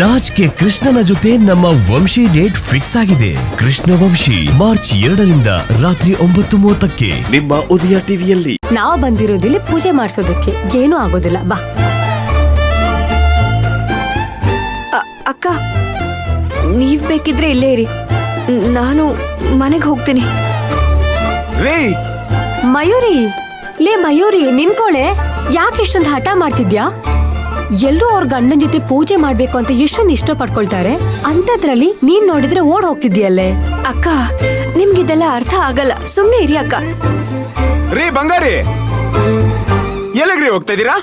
ರಾಜ್ ಗೆ ಕೃಷ್ಣನ ಜೊತೆ ನಮ್ಮ ವಂಶಿ ಡೇಟ್ ಫಿಕ್ಸ್ ಆಗಿದೆ. ಕೃಷ್ಣ ವಂಶಿ ಮಾರ್ಚ್ 2ರಿಂದ ರಾತ್ರಿ 9:30ಕ್ಕೆ ನಿಮ್ಮ ಉದಯ ಟಿವಿಯಲ್ಲಿ. ನಾವು ಬಂದಿರೋದಿಲ್ಲಿ ಪೂಜೆ ಮಾಡಿಸೋದಕ್ಕೆ, ಏನೂ ಆಗೋದಿಲ್ಲ. ಬಾ ಅಕ್ಕ, ನೀವ್ ಬೇಕಿದ್ರೆ ಇಲ್ಲೇ ಇರಿ, ನಾನು ಮನೆಗೆ ಹೋಗ್ತೀನಿ. ಮಯೂರಿ, ಲೇ ಮಯೂರಿ, ನಿನ್ಕೋಳೆ, ಯಾಕೆ ಇಷ್ಟೊಂದು ಹಠ ಮಾಡ್ತಿದ್ಯಾ? ಎಲ್ರೂ ಅವ್ರ ಗಂಡನ ಜೊತೆ ಪೂಜೆ ಮಾಡ್ಬೇಕು ಅಂತ ಎಷ್ಟೊಂದು ಇಷ್ಟ ಪಡ್ಕೊಳ್ತಾರೆ, ಅಂತದ್ರಲ್ಲಿ ನೀನ್ ನೋಡಿದ್ರೆ ಓಡ್ ಹೋಗ್ತಿದ್ಯಲ್ಲೇ. ಅಕ್ಕ, ನಿಮ್ಗಿದೆಲ್ಲ ಅರ್ಥ ಆಗಲ್ಲ, ಸುಮ್ನೆ ಇರಿ ಅಕ್ಕ. ರೀ ಬಂಗಾರಿ, ಎಲ್ಲಿಗ್ರಿ ಹೋಗ್ತಾ ಇದೀರಾ?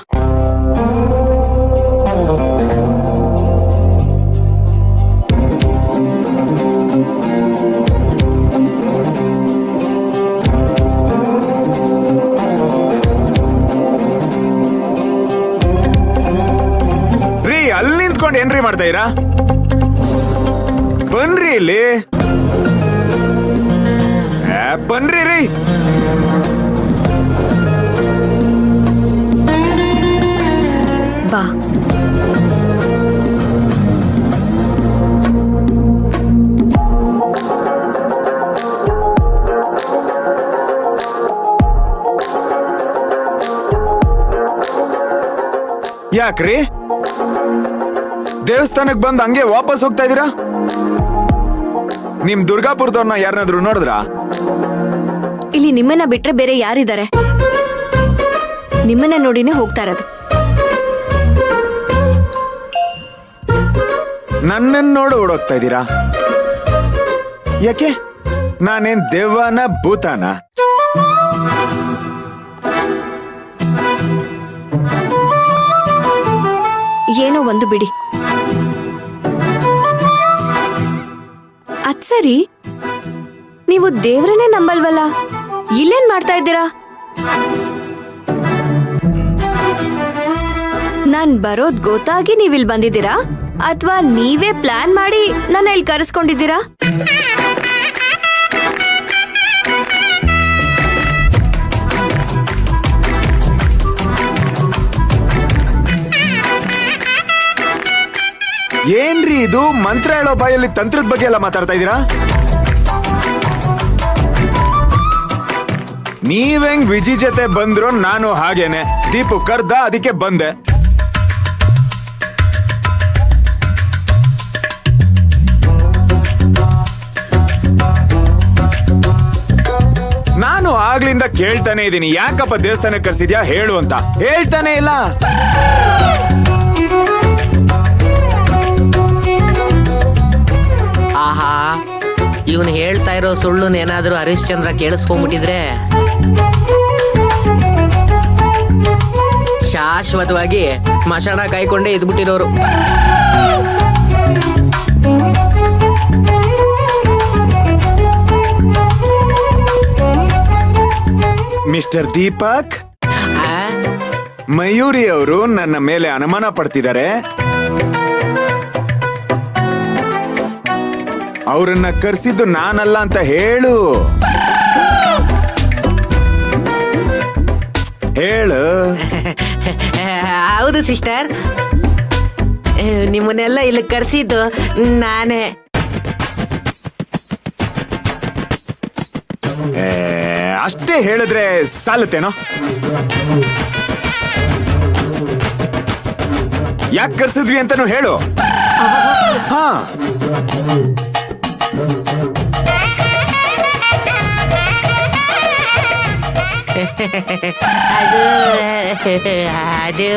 ಅಲ್ಲಿ ನಿಂತ್ಕೊಂಡು ಏನ್ರಿ ಮಾಡ್ತಾ ಇರಾ? ಬನ್ರಿ ಇಲ್ಲಿ, ಬನ್ರಿ ರೀ. ಬಾ. ಯಾಕ್ರಿ ದೇವಸ್ಥಾನಕ್ಕೆ ಬಂದು ಹಂಗೆ ವಾಪಸ್ ಹೋಗ್ತಾ ಇದೀರಾ? ನಿಮ್ ದುರ್ಗಾಪುರದವ್ರನ್ನ ಯಾರನ್ನಾದ್ರೂ ನೋಡಿದ್ರಾ? ಇಲ್ಲಿ ನಿಮ್ಮನ್ನ ಬಿಟ್ರೆ ಬೇರೆ ಯಾರಿದ್ದಾರೆ? ನಿಮ್ಮನ್ನ ನೋಡಿನೇ ಹೋಗ್ತಾ ಇರೋದು. ನನ್ನನ್ನು ನೋಡಿ ಓಡೋಗ್ತಾ ಇದ್ದೀರಾ? ಯಾಕೆ? ನಾನೇನ್ ದೆವ್ವನ ಭೂತಾನ? ಏನೋ ಒಂದು ಬಿಡಿ. ಅದ್ ಸರಿ, ನೀವು ದೇವ್ರನ್ನೇ ನಂಬಲ್ವಲ್ಲ, ಇಲ್ಲೇನ್ ಮಾಡ್ತಾ ಇದ್ದೀರಾ? ನಾನ್ ಬರೋದ್ ಗೊತ್ತಾಗಿ ನೀವಿಲ್ ಬಂದಿದ್ದೀರಾ ಅಥವಾ ನೀವೇ ಪ್ಲಾನ್ ಮಾಡಿ ನನ್ನ ಇಲ್ಲಿ ಕರೆಸ್ಕೊಂಡಿದ್ದೀರಾ? ಏನ್ರಿ ಇದು? ಮಂತ್ರ ಹೇಳೋ ಬಾಯಲ್ಲಿ ತಂತ್ರದ ಬಗ್ಗೆ ಎಲ್ಲ ಮಾತಾಡ್ತಾ ಇದ್ದೀರಾ? ನೀವೆಂಗ್ ವಿಜಿ ಜೊತೆ ಬಂದ್ರು ನಾನು ಹಾಗೇನೆ. ದೀಪು ಕರ್ದ, ಅದಕ್ಕೆ ಬಂದೆ. ನಾನು ಆಗ್ಲಿಂದ ಕೇಳ್ತಾನೆ ಇದ್ದೀನಿ, ಯಾಕಪ್ಪ ದೇವಸ್ಥಾನಕ್ಕೆ ಕರ್ಸಿದ್ಯಾ ಹೇಳು ಅಂತ. ಹೇಳ್ತಾನೆ ಇಲ್ಲ. ಆಹಾ, ಇವನು ಹೇಳ್ತಾ ಇರೋ ಸುಳ್ಳುನೇನಾದ್ರೂ ಹರಿಶ್ಚಂದ್ರ ಕೇಳಿಸ್ಕೊಂಡ್ಬಿಟ್ಟಿದ್ರೆ ಶಾಶ್ವತವಾಗಿ ಸ್ಮಶಾನ ಕಾಯ್ಕೊಂಡೇ ಇದ್ಬಿಟ್ಟಿರೋರು. ಮಿಸ್ಟರ್ ದೀಪಕ್, ಮಯೂರಿ ಅವರು ನನ್ನ ಮೇಲೆ ಅನುಮಾನ ಪಡ್ತಿದ್ದಾರೆ. ಅವರನ್ನ ಕರ್ಸಿದ್ದು ನಾನಲ್ಲ ಅಂತ ಹೇಳು. ಹೇಳು. ಹೌದು ಸಿಸ್ಟರ್, ನಿಮ್ಮನ್ನೆಲ್ಲ ಇಲ್ಲಿ ಕರ್ಸಿದ್ದು ನಾನೇ. ಅಷ್ಟೇ ಹೇಳಿದ್ರೆ ಸಾಲುತ್ತೇನೋ? ಯಾಕೆ ಕರ್ಸಿದ್ವಿ ಅಂತಾನು ಹೇಳು. ಹಾ, ಅದು ಅದು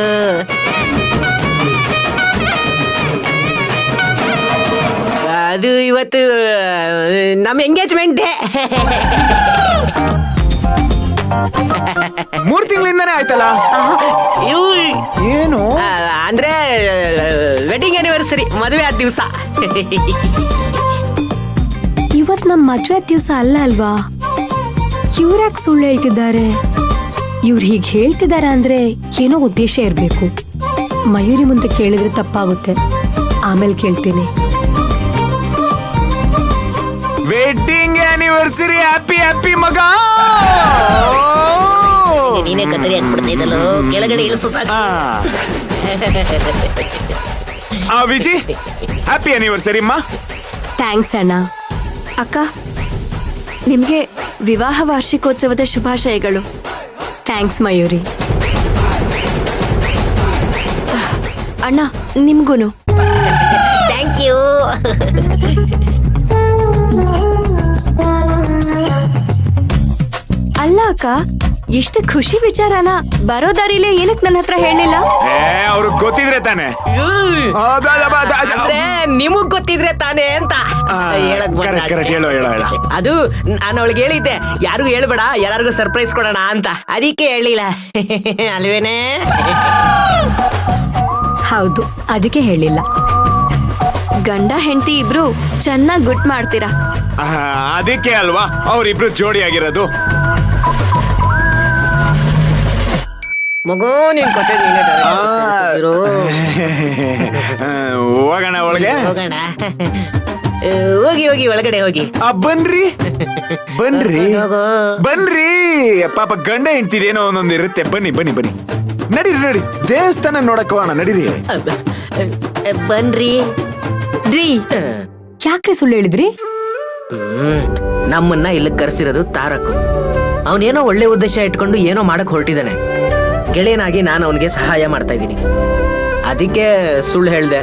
ಅದು ಇವತ್ತು ನಮ್ಮ ಎಂಗೇಜ್ಮೆಂಟ್ ಡೇ. 3 ತಿಂಗಳಿಂದಾನೇ ಆಯ್ತಲ್ಲ. ಏನು ಅಂದ್ರೆ ವೆಡ್ಡಿಂಗ್ ಆನಿವರ್ಸರಿ, ಮದುವೆ ಆದ ದಿವಸ. ಇವತ್ ನಮ್ ಮದ್ವೆ ದಿವಸ ಅಲ್ಲ ಅಲ್ವಾ? ಇವ್ರ್ಯಾಕ್ ಸುಳ್ಳು ಹೇಳ್ತಿದ್ದಾರೆ? ಇವ್ರು ಹೀಗೆ ಹೇಳ್ತಿದ್ದಾರೆ ಅಂದ್ರೆ ಏನೋ ಉದ್ದೇಶ ಇರ್ಬೇಕು. ಮಯೂರಿ ಮುಂದೆ ಕೇಳಿದ್ರೆ ತಪ್ಪಾಗುತ್ತೆ, ಆಮೇಲೆ ಕೇಳ್ತೀನಿ. ವೆಡ್ಡಿಂಗ್ ಆನಿವರ್ಸರಿ, ಹ್ಯಾಪಿ ಹ್ಯಾಪಿ ಮಗ. ನೀನೇ ಕತ್ತರಿ ಹಾಕ್ಬಿಡ್ತಿದ್ದಲ್ಲೋ, ಕೆಳಗಡೆ ಇಳಿಸ. ವಿಜಿ ಹ್ಯಾಪಿ ಆನಿವರ್ಸರಿ ಅಮ್ಮ. ಥ್ಯಾಂಕ್ಸ್ ಅಣ್ಣ. ಅಕ್ಕ ನಿಮ್ಗೆ ವಿವಾಹ ವಾರ್ಷಿಕೋತ್ಸವದ ಶುಭಾಶಯಗಳು. ಥ್ಯಾಂಕ್ಸ್ ಮಯೂರಿ. ಅಣ್ಣ ನಿಮ್ಗೂನು. Thank you. ಅಲ್ಲ ಅಕ್ಕ, ಎಷ್ಟು ಖುಷಿ ವಿಚಾರನ ಬರೋ ದಾರಿಲೇ ಏನಕ್ ನನ್ನ ಹತ್ರ ಹೇಳಿಲ್ಲ? ಅವ್ರಿಗೆ ಗೊತ್ತಿದ್ರೆ ತಾನೆ. ಅಂದ್ರೆ ನಿಮಗ್ ಗೊತ್ತಿದ್ರೆ ತಾನೇ ಅಂತ ಹೇಳಕ್ ಬಂದೆ ಅಷ್ಟೇ. ಹೇಳೋ ಅದು ನಾನು ಅವಳಿಗೆ ಹೇಳಿದ್ದೆ, ಯಾರಿಗೂ ಹೇಳ್ಬೇಡ, ಎಲ್ಲಾರ್ಗು ಸರ್ಪ್ರೈಸ್ ಕೊಡೋಣ ಅಂತ. ಅದಕ್ಕೆ ಹೇಳಿಲ್ಲ ಅಲ್ವೇನೆ? ಹೌದು, ಅದಕ್ಕೆ ಹೇಳಿಲ್ಲ. ಗಂಡ ಹೆಂಡತಿ ಇಬ್ರು ಚೆನ್ನಾಗ್ ಗುಟ್ ಮಾಡ್ತೀರಾ. ಅದಕ್ಕೆ ಅಲ್ವಾ ಅವ್ರಿಬ್ರು ಜೋಡಿ ಆಗಿರೋದು. ಮಗು ನಿನ್ ಕೊಟ್ಟೆ ನೀನೇ ತಗೊಂಡು ಹೋಗೋಣ ಒಳಗೆ. ಹೋಗೋಣ. ಹೋಗಿ ಹೋಗಿ ಒಳಗಡೆ ಹೋಗಿ. ಬನ್ರಿ ಬನ್ರಿ ಬನ್ರಿ. ಪಾಪ ಗಂಡ ಹೆಂಡ್ತಿದೇನೋ ಒಂದೊಂದು ಇರುತ್ತೆ. ಬನ್ನಿ ಬನ್ನಿ ಬನ್ನಿ, ನಡೀರಿ ನಡಿ, ದೇವಸ್ಥಾನ ನೋಡಕ್ ಹೋಗೋಣ, ನಡೀರಿ. ಬನ್ರಿ. ರೀ, ಯಾಕ್ರಿ ಸುಳ್ಳು ಹೇಳಿದ್ರಿ? ನಮ್ಮನ್ನ ಇಲ್ಲಿ ಕರ್ಸಿರೋದು ತಾರಕು. ಅವನೇನೋ ಒಳ್ಳೆ ಉದ್ದೇಶ ಇಟ್ಕೊಂಡು ಏನೋ ಮಾಡಕ್ ಹೊರಟಿದ್ದಾನೆ. ಗೆಳೆಯನಾಗಿ ನಾನು ಅವನಿಗೆ ಸಹಾಯ ಮಾಡ್ತಾ ಇದ್ದೀನಿ. ಅದಕ್ಕೆ ಸುಳ್ಳು ಹೇಳ್ದೆ.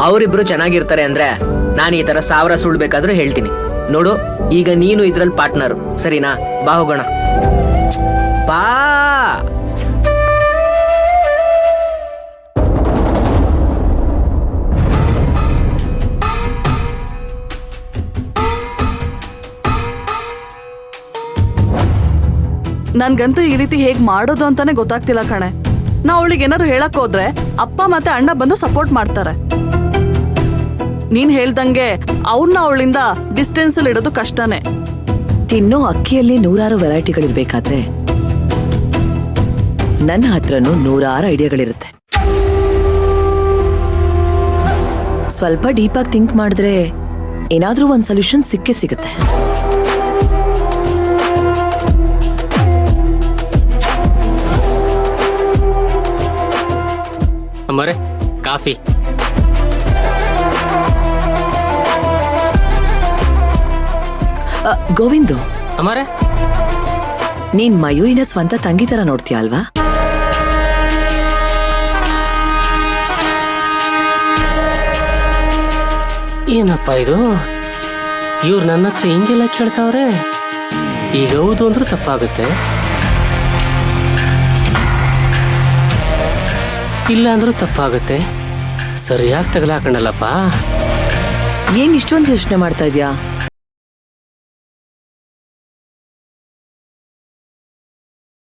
ಅವರಿಬ್ರು ಚೆನ್ನಾಗಿರ್ತಾರೆ ಅಂದ್ರೆ ನಾನು ಈ ತರ 1000 ಸುಳ್ಳು ಬೇಕಾದ್ರೂ ಹೇಳ್ತೀನಿ. ನೋಡು, ಈಗ ನೀನು ಇದ್ರಲ್ಲಿ ಪಾರ್ಟ್ನರ್, ಸರಿನಾ? ಬಾ ಹೋಗೋಣ, ಬಾ. ನನ್ಗಂತೂ ಈ ರೀತಿ ಹೇಗ್ ಮಾಡೋದು ಅಂತಾನೆ ಗೊತ್ತಾಗ್ತಿಲ್ಲ ಕಣೆ. ನಾ ಅವಳಿಗೆ ಏನಾದ್ರು ಹೇಳಕ್ ಹೋದ್ರೆ ಅಪ್ಪ ಮತ್ತೆ ಅಣ್ಣ ಬಂದು ಸಪೋರ್ಟ್ ಮಾಡ್ತಾರೆ. ನೀನ್ ಹೇಳ್ದಂಗೆ ಅವ್ರನ್ನ ಅವಳಿಂದ ಡಿಸ್ಟೆನ್ಸ್ ಅಲ್ಲಿ ಇಡೋದು ಕಷ್ಟನೇ. ತಿನ್ನೋ ಅಕ್ಕಿಯಲ್ಲಿ 100 ವೆರೈಟಿಗಳಿರ್ಬೇಕಾದ್ರೆ ನನ್ನ ಹತ್ರನೂ 100 ಐಡಿಯಾಗಳಿರುತ್ತೆ. ಸ್ವಲ್ಪ ಡೀಪಾಗಿ ಥಿಂಕ್ ಮಾಡಿದ್ರೆ ಏನಾದ್ರೂ ಒಂದ್ ಸೊಲ್ಯೂಷನ್ ಸಿಕ್ಕೇ ಸಿಗುತ್ತೆ. ಅಮ್ಮರೇ, ಕಾಫಿ. ಗೋವಿಂದು, ಅಮ್ಮರೇ, ನೀನ್ ಮಯೂರಿನ ಸ್ವಂತ ತಂಗಿ ತರ ನೋಡ್ತೀಯ ಅಲ್ವಾ? ಏನಪ್ಪ ಇದು, ಇವ್ರು ನನ್ನ ಹತ್ರ ಹಿಂಗೆಲ್ಲ ಕೇಳ್ತಾವ್ರೆ. ಈಗ ಹೌದು ಅಂದ್ರೂ ತಪ್ಪಾಗುತ್ತೆ, ಇಲ್ಲ ಅಂದ್ರೂ ತಪ್ಪಾಗುತ್ತೆ. ಸರಿಯಾಗಿ ತಗಲಾಕಣಲ್ಲಪ್ಪ. ಏನ್ ಇಷ್ಟೊಂದು ಯೋಚನೆ ಮಾಡ್ತಾ ಇದ್ಯಾ?